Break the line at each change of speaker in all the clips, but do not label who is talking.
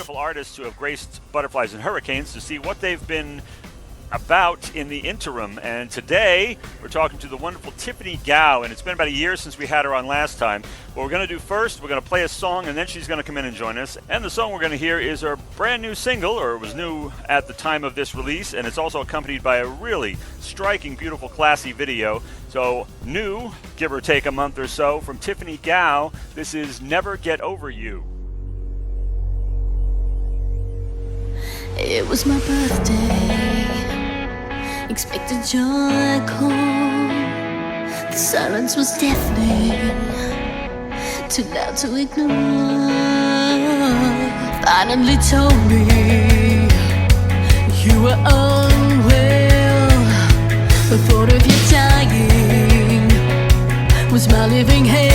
wonderful artists who have graced Butterflies and Hurricanes to see what they've been about in the interim. And today we're talking to the wonderful Tiffany Gow, and it's been about a year since we had her on last time. What we're going to do first, we're going to play a song, and then she's going to come in and join us. And the song we're going to hear is her brand new single, or it was new at the time of this release, and it's also accompanied by a really striking, beautiful, classy video. So new, give or take a month or so, from Tiffany Gow. This is Never Get Over You.
It was my birthday, expected joy call. The silence was deafening, too loud to ignore. Finally told me you were unwell. The thought of you dying was my living hell.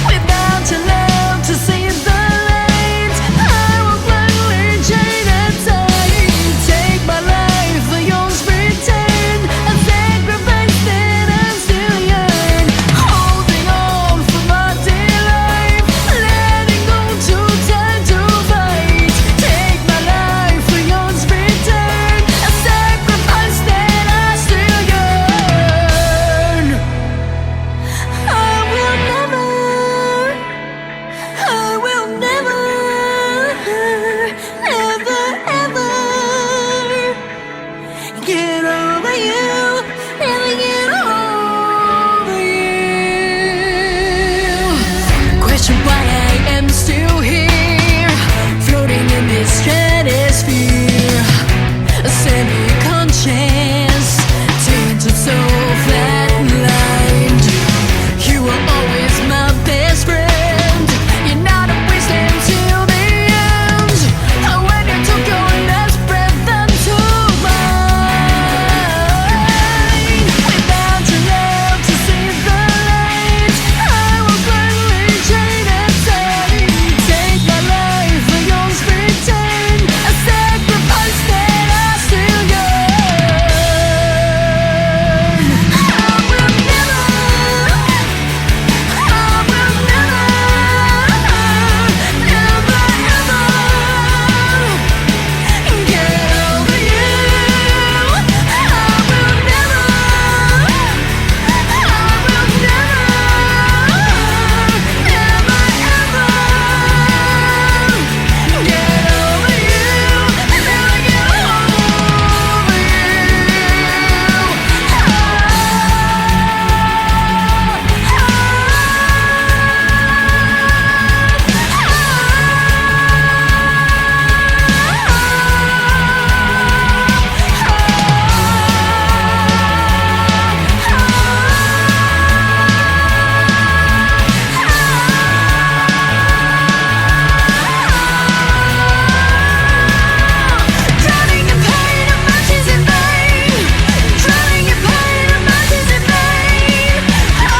Without your love to see the light, I will gladly chain and tie. Take my life for yours, pretend a sacrifice that I'm still young. Holding on for my dear life, letting go too time to fight. Take my life for yours, pretend a sacrifice that I still yearn. I will never ever get over you, never get over you. Question why I am still here, floating in this stratosphere. A semi-conscious, tainted soul flatlined. You were always my best friend. You're not a waste until the end. When you took your last breath unto mine. Without your love to see the light, I will gladly chain and tie. Take my life for yours, pretend a sacrifice that I still yearn. I will never get over you. I will never get over you. Never get drowning in pain and my tears in vain. Drowning in pain and my tears in vain. I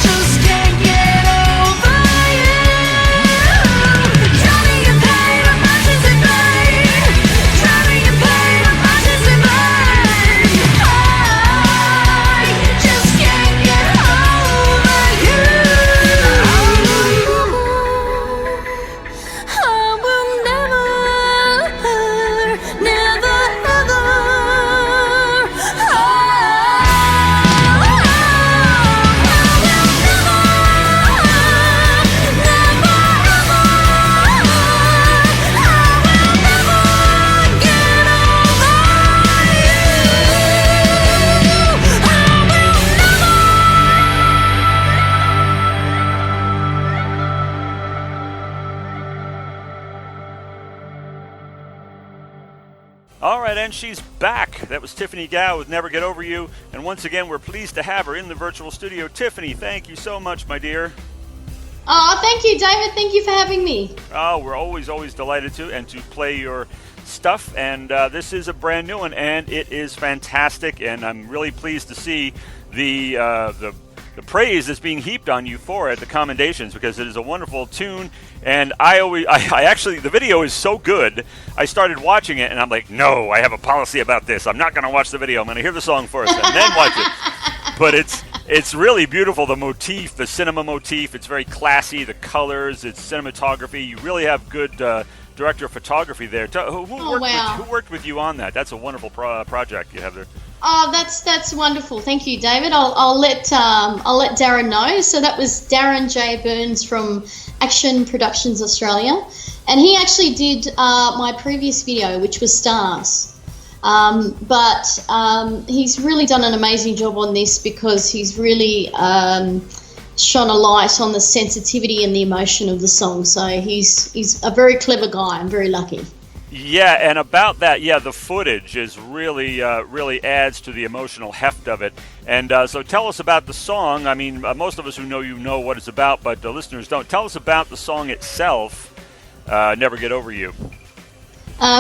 just can't get over you. Drowning in pain and my tears in vain. Drowning in pain and my tears in vain. I just can't get over you. I will never
All right, and she's back. That was Tiffany Gow with Never Get Over You. And once again, we're pleased to have her in the virtual studio. Tiffany, thank you so much, my dear.
Oh, thank you, David. Thank you for having me.
Oh, we're always delighted to play your stuff. And this is a brand new one, and it is fantastic. And I'm really pleased to see the praise that's being heaped on you for it, the commendations, because it is a wonderful tune. And I actually, the video is so good, I started watching it, and I'm like, no, I have a policy about this. I'm not going to watch the video. I'm going to hear the song first and then watch it. But It's really beautiful, the motif, the cinema motif. It's very classy, the colors, it's cinematography. You really have good director of photography there. Who worked with you on that? That's a wonderful project you have there.
Oh, that's wonderful. Thank you, David. I'll let Darren know. So that was Darren J. Burns from Action Productions Australia, and he actually did my previous video, which was Stars. But he's really done an amazing job on this because he's really shone a light on the sensitivity and the emotion of the song. So he's a very clever guy. I'm very lucky.
Yeah, and about that, the footage is really adds to the emotional heft of it. And so tell us about the song. I mean, most of us who know what it's about, but the listeners don't. Tell us about the song itself, Never Get Over You.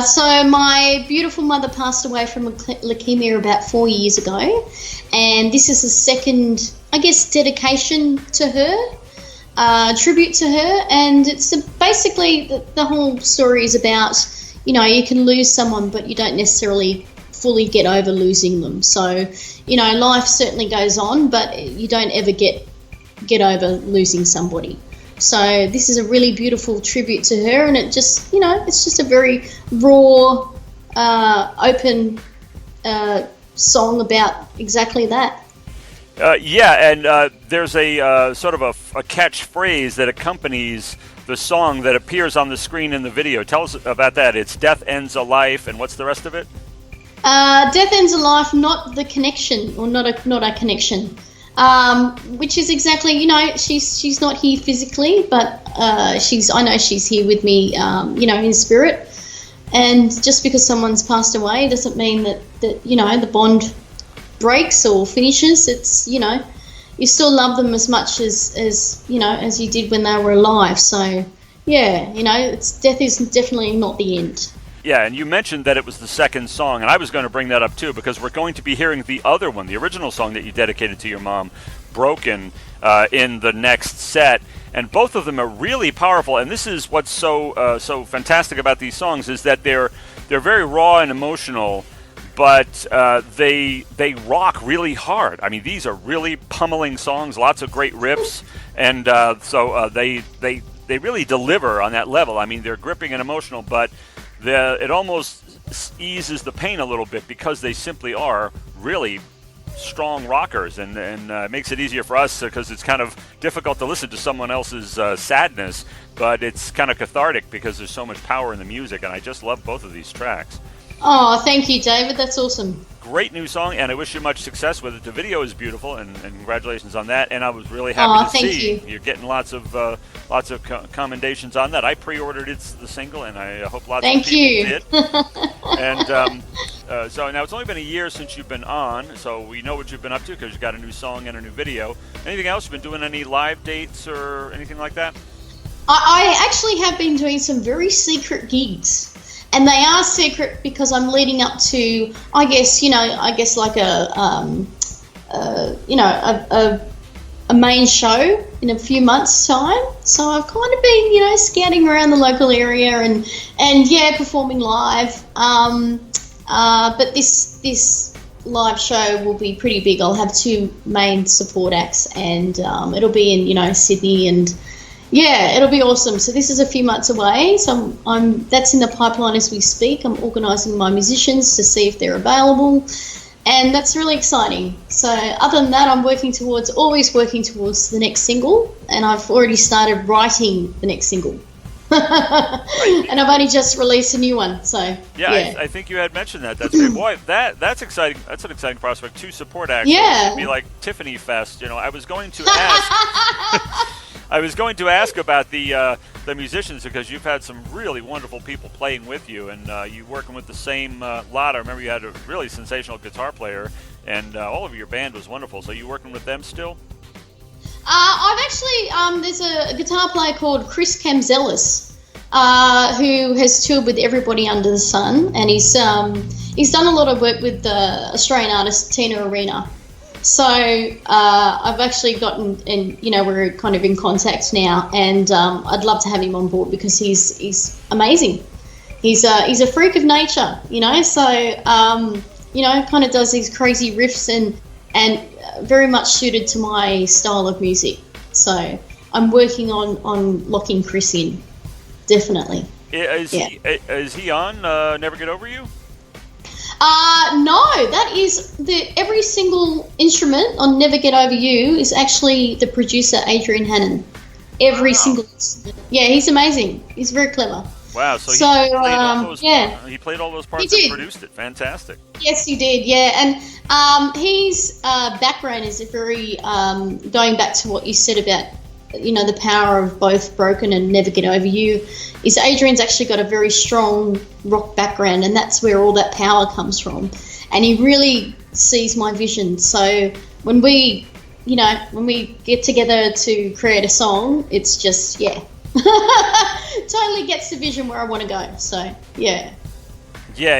So my beautiful mother passed away from leukemia about 4 years ago, and this is the second, I guess, dedication to her, tribute to her, and it's basically the whole story is about, you can lose someone, but you don't necessarily fully get over losing them. So, life certainly goes on, but you don't ever get over losing somebody. So this is a really beautiful tribute to her, and it just, it's just a very raw, open song about exactly that.
And there's a sort of a catchphrase that accompanies the song that appears on the screen in the video. Tell us about that. It's Death Ends a Life, and what's the rest of it?
Death ends a life, not the connection, or not a connection. Which is exactly, she's not here physically, but I know she's here with me, in spirit. And just because someone's passed away doesn't mean that the bond breaks or finishes. It's, you still love them as much as you did when they were alive. So, death is definitely not the end.
Yeah, and you mentioned that it was the second song, and I was going to bring that up too, because we're going to be hearing the other one, the original song that you dedicated to your mom, Broken, in the next set. And both of them are really powerful, and this is what's so fantastic about these songs, is that they're very raw and emotional, but they rock really hard. I mean, these are really pummeling songs, lots of great riffs, and so they really deliver on that level. I mean, they're gripping and emotional, but it almost eases the pain a little bit because they simply are really strong rockers, and makes it easier for us because it's kind of difficult to listen to someone else's sadness, but it's kind of cathartic because there's so much power in the music, and I just love both of these tracks.
Oh, thank you, David. That's awesome.
Great new song, and I wish you much success with it. The video is beautiful, and congratulations on that. And I was really happy to see you're getting lots of commendations on that. I pre-ordered the single, and I hope lots of people did. And so now it's only been a year since you've been on, so we know what you've been up to because you got a new song and a new video. Anything else? You've been doing any live dates or anything like that?
I actually have been doing some very secret gigs. And they are secret because I'm leading up to, I guess like a main show in a few months' time. So I've kind of been, scouting around the local area and performing live. But this live show will be pretty big. I'll have two main support acts, and it'll be in, Sydney, and yeah, it'll be awesome. So this is a few months away. So that's in the pipeline as we speak. I'm organising my musicians to see if they're available, and that's really exciting. So other than that, I'm always working towards the next single, and I've already started writing the next single. And I've only just released a new one. So yeah.
I think you had mentioned that. That's great. Boy, that's exciting. That's an exciting prospect. Two support acts.
Yeah,
it'd be like Tiffany Fest. I was going to ask. I was going to ask about the musicians, because you've had some really wonderful people playing with you, and you working with the same lot. I remember you had a really sensational guitar player, and all of your band was wonderful. So you working with them still?
I've actually there's a guitar player called Chris Camzelis, who has toured with everybody under the sun, and he's done a lot of work with the Australian artist Tina Arena. So I've actually gotten, and we're kind of in contact now, and I'd love to have him on board because he's amazing. He's a freak of nature, so kind of does these crazy riffs, and and very much suited to my style of music. So I'm working on locking Chris in, definitely.
Is he on Never Get Over You?
No, that is every single instrument on Never Get Over You is actually the producer Adrian Hannon. Every single instrument. Yeah, he's amazing. He's very clever.
Wow, so he played all those, he played all those parts and produced it. Fantastic.
Yes, he did, yeah. And his background is very, going back to what you said about, the power of both Broken and Never Get Over You, is Adrian's actually got a very strong rock background, and that's where all that power comes from. And he really sees my vision. So when we get together to create a song, it's just, totally gets the vision where I want to go. So, yeah.
Yeah,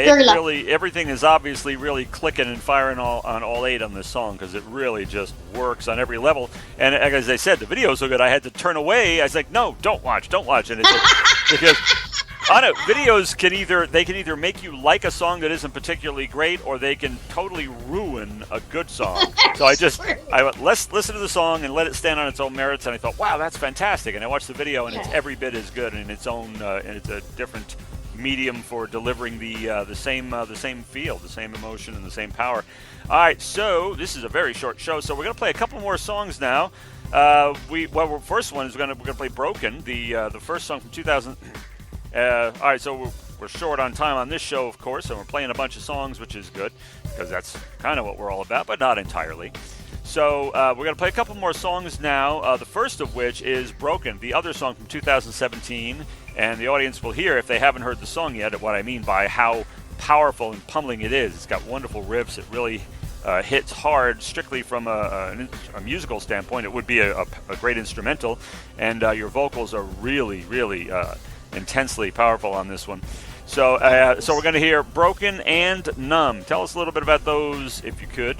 everything is obviously really clicking and firing on all 8 on this song, because it really just works on every level. And as I said, the video is so good I had to turn away. I was like, no, don't watch. And it's because I don't know, videos can either make you like a song that isn't particularly great, or they can totally ruin a good song. So I went, let's listen to the song and let it stand on its own merits. And I thought, wow, that's fantastic. And I watched the video, and it's every bit as good in its own, and it's a different medium for delivering the same feel, the same emotion, and the same power. All right, so this is a very short show, so we're going to play a couple more songs now. First one is we're going to play Broken, the first song from 2000. All right, so we're short on time on this show, of course, and we're playing a bunch of songs, which is good, because that's kind of what we're all about, but not entirely. So we're going to play a couple more songs now, the first of which is Broken, the other song from 2017, and the audience will hear, if they haven't heard the song yet, what I mean by how powerful and pummeling it is. It's got wonderful riffs. It really hits hard, strictly from a musical standpoint. It would be a great instrumental, and your vocals are really, really intensely powerful on this one. So we're going to hear Broken and Numb. Tell us a little bit about those, if you could.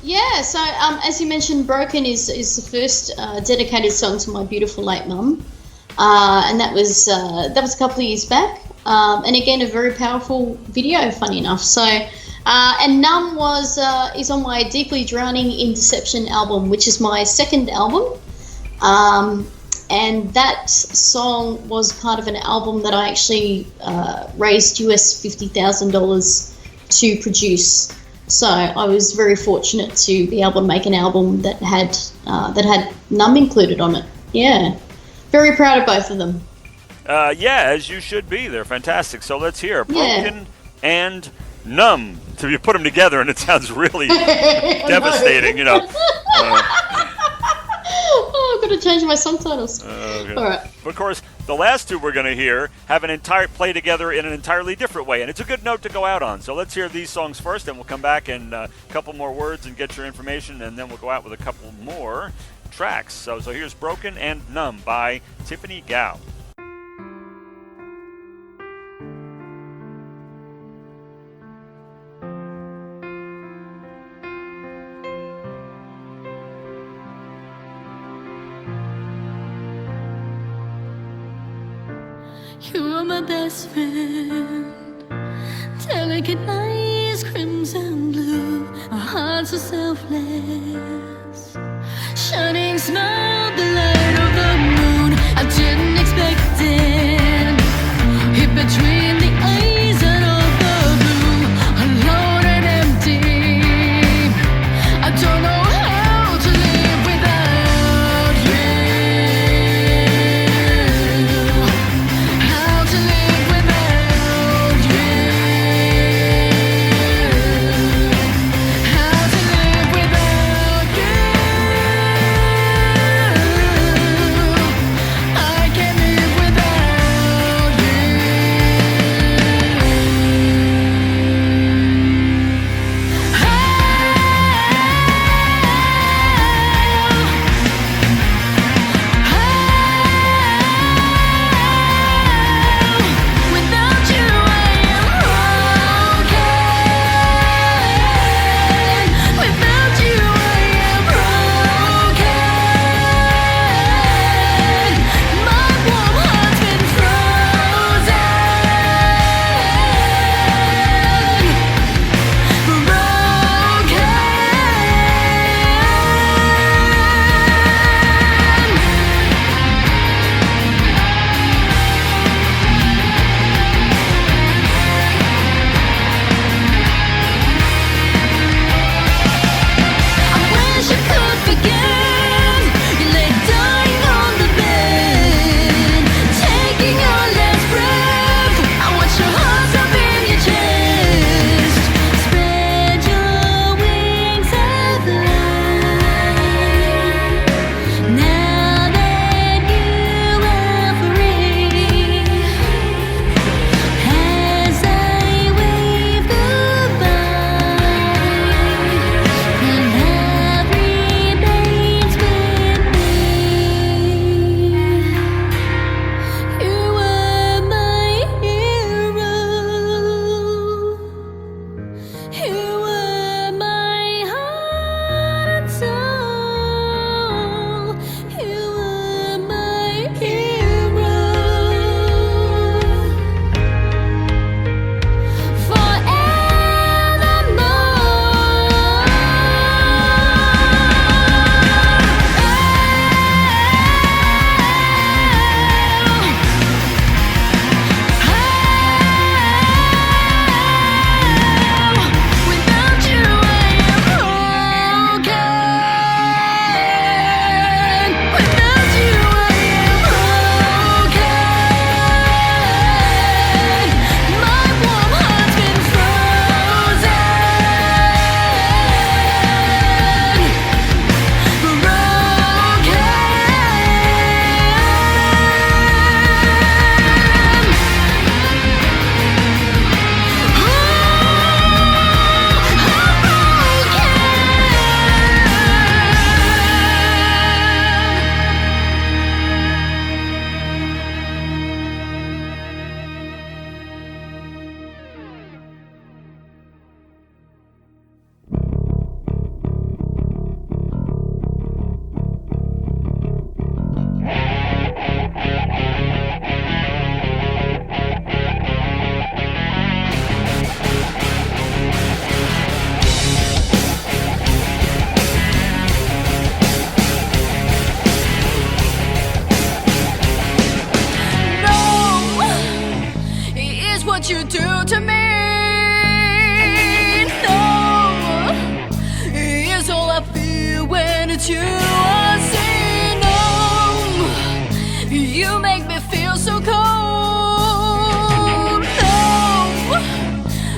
Yeah, so as you mentioned, Broken is the first dedicated song to my beautiful late mum, and that was a couple of years back, and again a very powerful video, funny enough. So and Numb is on my Deeply Drowning in Deception album, which is my second album, and that song was part of an album that I actually raised US $50,000 to produce. So I was very fortunate to be able to make an album that had Numb included on it. Yeah, very proud of both of them.
As you should be. They're fantastic. So let's hear Broken and Numb. So you put them together, and it sounds really devastating.
I've got to change my song titles.
Okay.
All right.
Of course, the last two we're going to hear have play together in an entirely different way, and it's a good note to go out on. So let's hear these songs first, and we'll come back and a couple more words and get your information, and then we'll go out with a couple more tracks. So here's Broken and Numb by Tiffany Gow.
You are my best friend. Delicate eyes, crimson blue. Our hearts are selfless. Shining smile, the light of the moon. I didn't expect it. Hid between the eyes and all the blue. Alone and empty. I don't know how to live without you. How to live without you. what you do to me. No, it's all I feel when it's you I see. No, you make me feel so cold.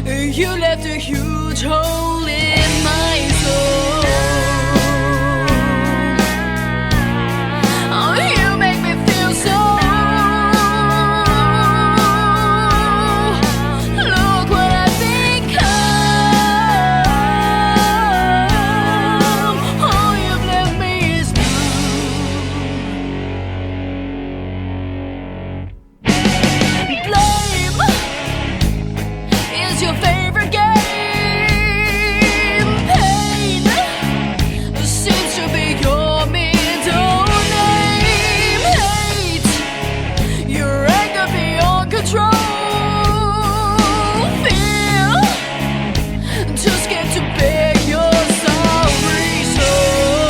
No, you left a huge hole in my soul. Oh, you make me feel so. Look what I've become. All you've left me is blame. Is your favorite game. Pain seems to be your middle name. Hate, your anger beyond control. Fear, just get to beg your sorry soul.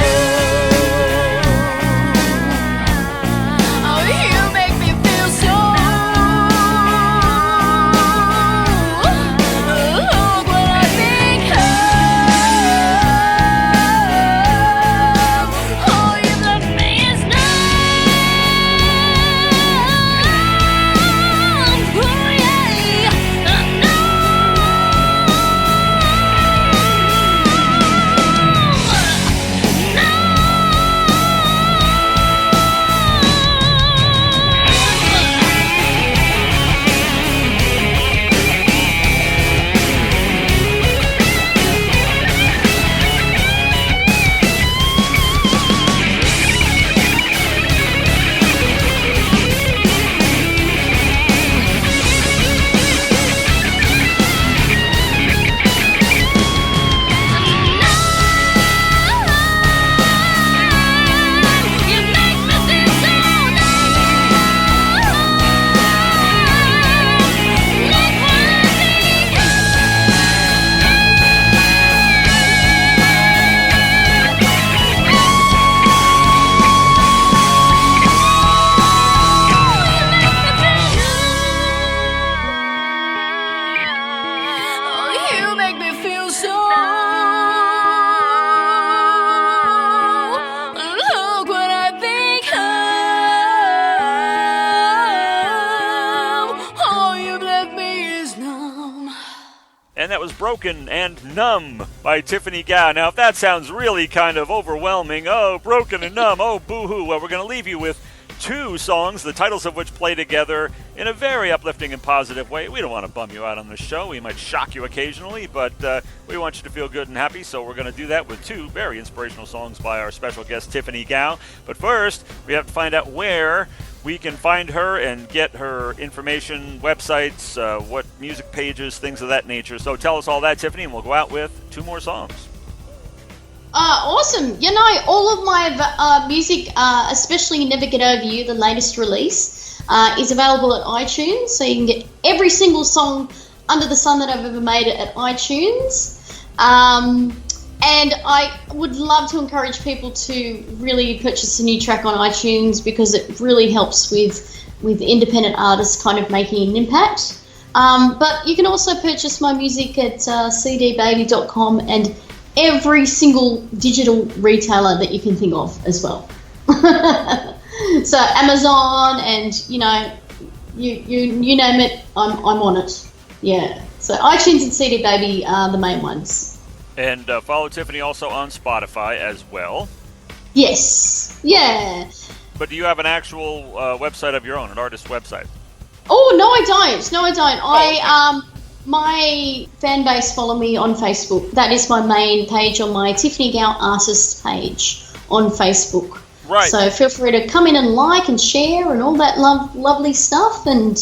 Oh, you make me feel so. Look what I've become. All you've left me is numb. Oh, yeah, you make me feel so. Look what I've become. All you've left me is numb.
And that was Broken and Numb by Tiffany Gow. Now, if that sounds really kind of overwhelming, oh, broken and numb, oh, boo-hoo, well, we're going to leave you with two songs, the titles of which play together in a very uplifting and positive way. We don't want to bum you out on the show. We might shock you occasionally, but we want you to feel good and happy, so we're going to do that with two very inspirational songs by our special guest, Tiffany Gow. But first, we have to find out where we can find her and get her information, websites, what music pages, things of that nature. So tell us all that, Tiffany, and we'll go out with two more songs.
Awesome. You know, all of my music, especially Never Get Over You, the latest release, is available at iTunes. So you can get every single song under the sun that I've ever made at iTunes. And I would love to encourage people to really purchase a new track on iTunes because it really helps with independent artists kind of making an impact. But you can also purchase my music at cdbaby.com and every single digital retailer that you can think of as well. So Amazon and, you know, you name it, I'm on it. Yeah. So iTunes and CD Baby are the main ones.
And follow Tiffany also on Spotify as well.
Yes. Yeah.
But do you have an actual website of your own, an artist website?
Oh, no, I don't. No, I don't.
Okay.
My fan base follow me on Facebook. That is my main page on my Tiffany Gow artist page on Facebook.
Right.
So feel free to come in and like and share and all that lovely stuff. And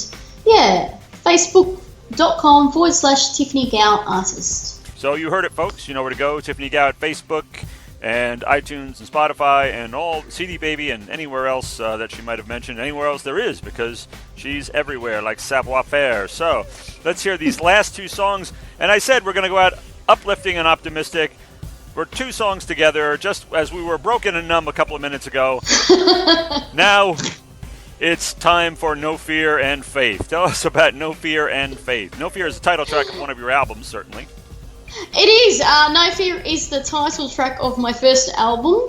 yeah, facebook.com/Tiffany Gow artist.
So you heard it, folks. You know where to go. Tiffany Gow at Facebook and iTunes and Spotify and all CD Baby and anywhere else that she might have mentioned, anywhere else there is, because she's everywhere like savoir faire. So let's hear these last two songs. And I said we're going to go out uplifting and optimistic. We're two songs together, just as we were broken and numb a couple of minutes ago. Now It's time for No Fear and Faith. Tell us about No Fear and Faith. No Fear is the title track of one of your albums, certainly.
It is. No Fear is the title track of my first album.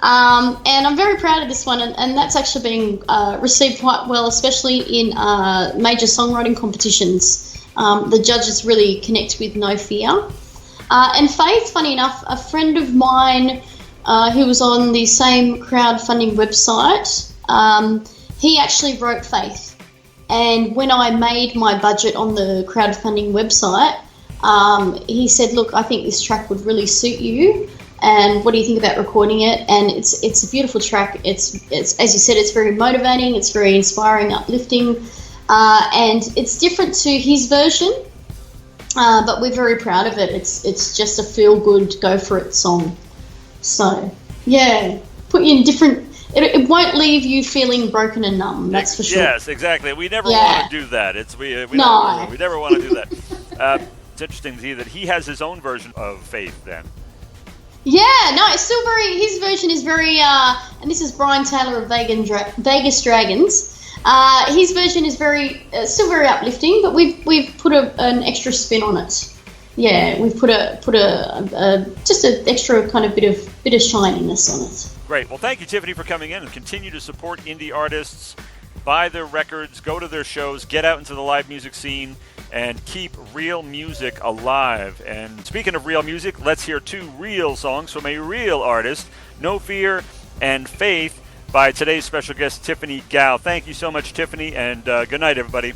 And I'm very proud of this one. And that's actually being received quite well, especially in major songwriting competitions. The judges really connect with No Fear. And Faith, funny enough, a friend of mine who was on the same crowdfunding website, he actually wrote Faith. And when I made my budget on the crowdfunding website, he said, look, I think this track would really suit you, and what do you think about recording it? And it's a beautiful track. It's as you said, it's very motivating, it's very inspiring, uplifting, and it's different to his version, but we're very proud of it. It's just a feel-good, go-for-it song. So, yeah, put you in different... It won't leave you feeling broken and numb, that's for sure.
Yes, exactly. We never want to do that. We never want to do that. It's interesting to see that he has his own version of Faith then.
Yeah, no, it's still very... His version is very... and this is Brian Taylor of Vegas Dragons. His version is very... still very uplifting, but we've put an extra spin on it. Yeah, we've put just an extra kind of bit of shininess on it.
Great. Well, thank you, Tiffany, for coming in, and continue to support indie artists. Buy their records, go to their shows, get out into the live music scene, and keep real music alive. And speaking of real music, let's hear two real songs from a real artist, No Fear and Faith, by today's special guest, Tiffany Gow. Thank you so much, Tiffany, and good night, everybody.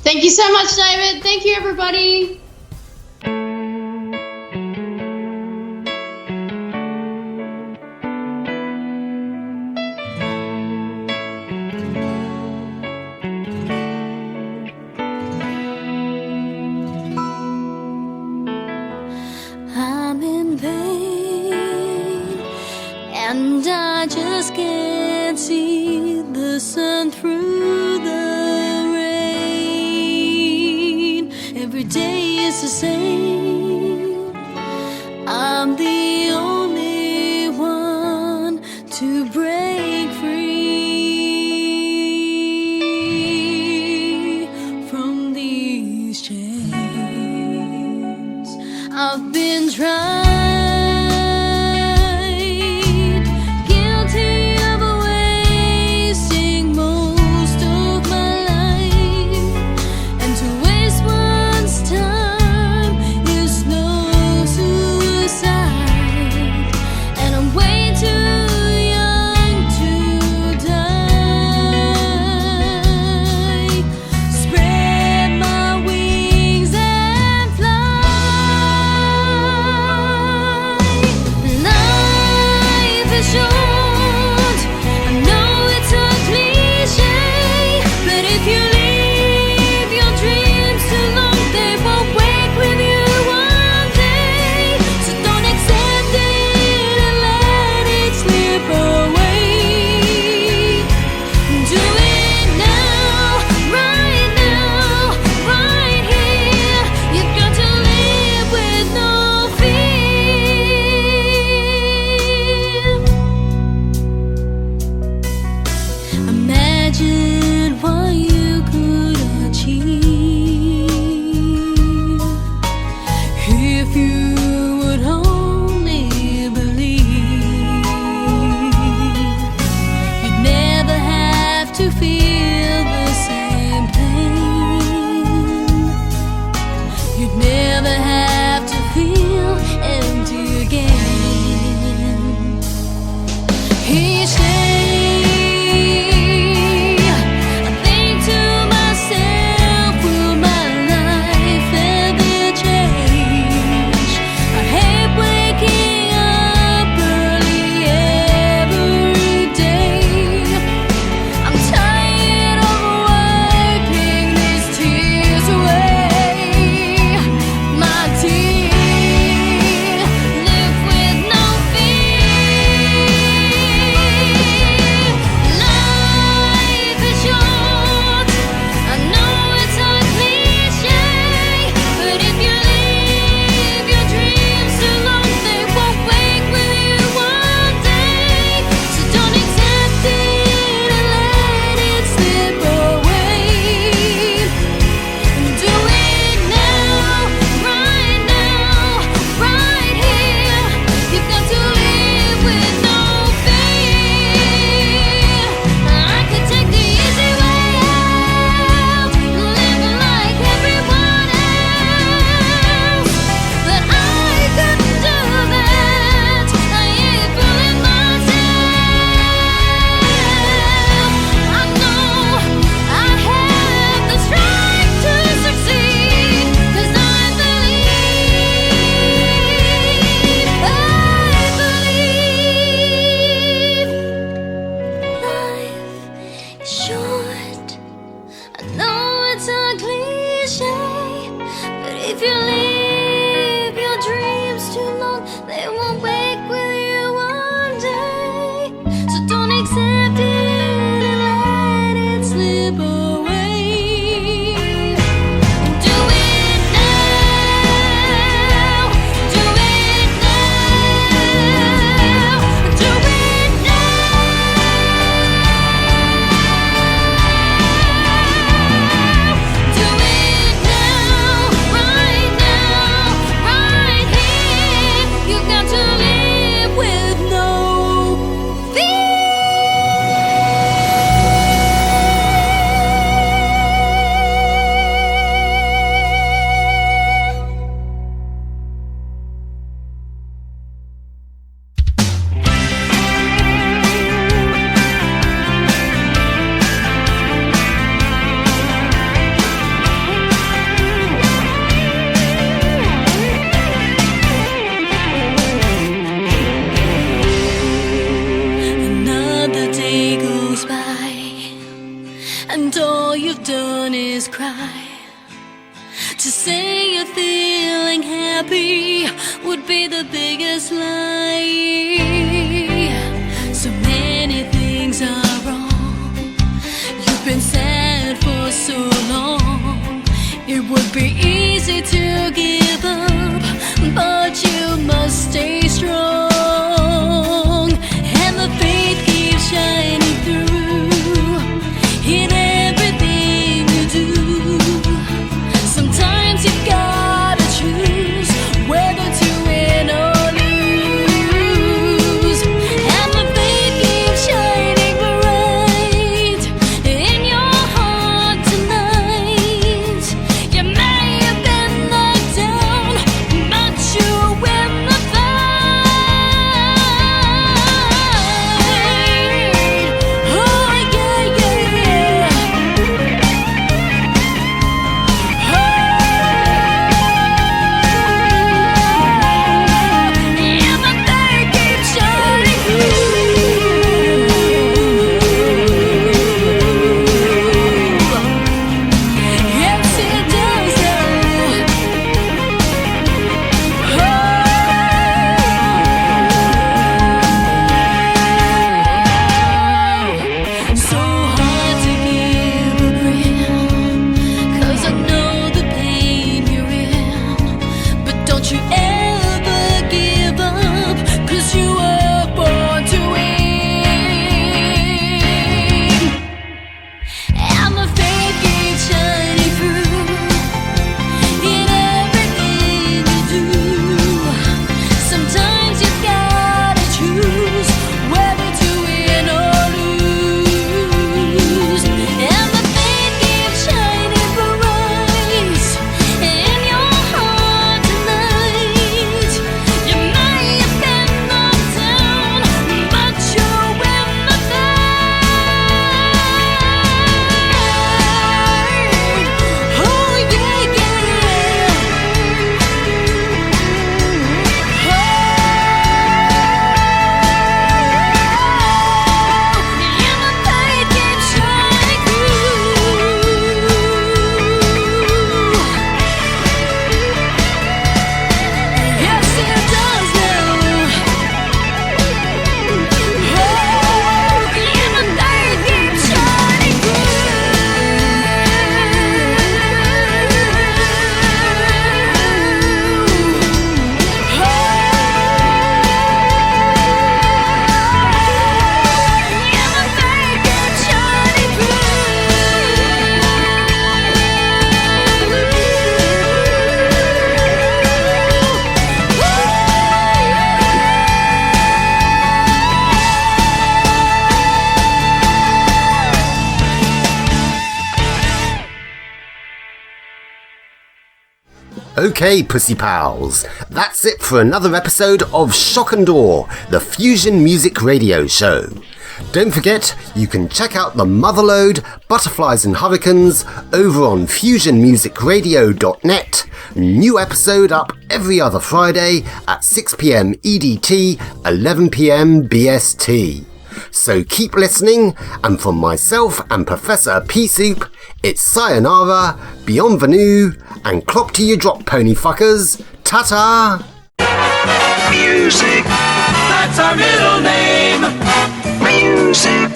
Thank you so much, David. Thank you, everybody.
I'm in pain, and I just can't see the sun through the rain. Every day is the same. I'm the only one to break free from these chains. I've been tried, guilty of wasting most of my life, and to waste one's time is be the biggest lie. So many things are wrong. You've been sad for so long. It would be easy to give up, but you must stay strong. And the faith keeps shining through in everything you do. Sometimes you've gotta choose whether to win or lose. And the faith keeps shining bright in your heart tonight. You may have been knocked down, but you win the fight. Oh yeah, yeah. Yeah, the faith keeps shining through. Yes, it does. So hard to give a grin, 'cause I know the pain you're in. But don't you ever give up, 'cause you were born to win. And the faith keeps shining through in everything you do. Sometimes you've gotta choose whether to win or lose. And the faith keeps shining bright in your heart tonight. You may have been knocked down, but you win the fight. Oh yeah, yeah. Yeah, the faith keeps shining through. Yes, it does now. Yeah, the faith keeps shining
Okay, Pussy Pals, that's it for another episode of Shock and Awe, the Fusion Music Radio Show. Don't forget, you can check out the Motherload, Butterflies and Hurricanes over on fusionmusicradio.net. New episode up every other Friday at 6pm EDT, 11pm BST. So keep listening, and from myself and Professor P-Soop, it's sayonara, bienvenue, and clop to your drop, pony fuckers. Ta-ta!
Music, that's our middle name. Music.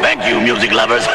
Thank you, music lovers.